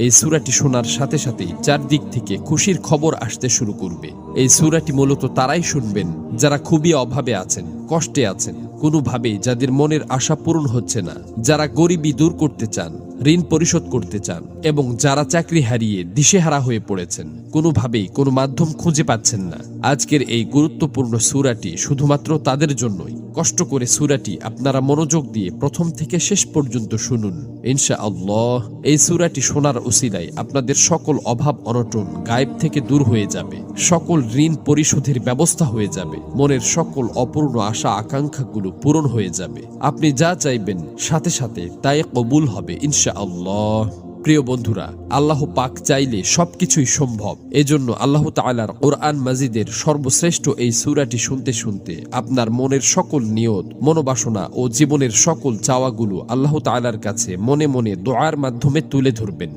এই সূরাটি শোনার সাথে সাথেই চারদিক থেকে খুশির খবর আসতে শুরু করবে। এই সূরাটি মূলত তারাই শুনবেন যারা খুবই অভাবে আছেন, কষ্টে আছেন, কোনোভাবেই যাদের মনের আশা পূরণ হচ্ছে না, যারা গরিবি দূর করতে চান, ঋণ পরিশোধ করতে চান, এবং যারা চাকরি হারিয়ে দিশেহারা হয়ে পড়েছেন, কোনোভাবেই কোনো মাধ্যম খুঁজে পাচ্ছেন না। আজকের এই গুরুত্বপূর্ণ সূরাটি শুধুমাত্র তাদের জন্যই। কষ্ট করে সূরাটি আপনারা মনোযোগ দিয়ে প্রথম থেকে শেষ পর্যন্ত শুনুন। ইনশাআল্লাহ এই সূরাটি শোনার উসিলায় আপনাদের সকল অভাব অনটন গায়েব থেকে দূর হয়ে যাবে, সকল ঋণ পরিশোধের ব্যবস্থা হয়ে যাবে, মনের সকল অপূর্ণ আশা আকাঙ্ক্ষাগুলো পূরণ হয়ে যাবে। আপনি যা চাইবেন সাথে সাথে তাই কবুল হবে ইনশাআল্লাহ। প্রিয় বন্ধুরা, আল্লাহ পাক চাইলে সবকিছুই সম্ভব। এজন্য আল্লাহ তাআলার কোরআন মাজিদের সর্বশ্রেষ্ঠ এই সূরাটি শুনতে শুনতে আপনার মনের সকল নিয়ত, মনোবাসনা ও জীবনের সকল চাওয়াগুলো আল্লাহ তাআলার কাছে মনে মনে দোয়ার মাধ্যমে তুলে ধরবেন।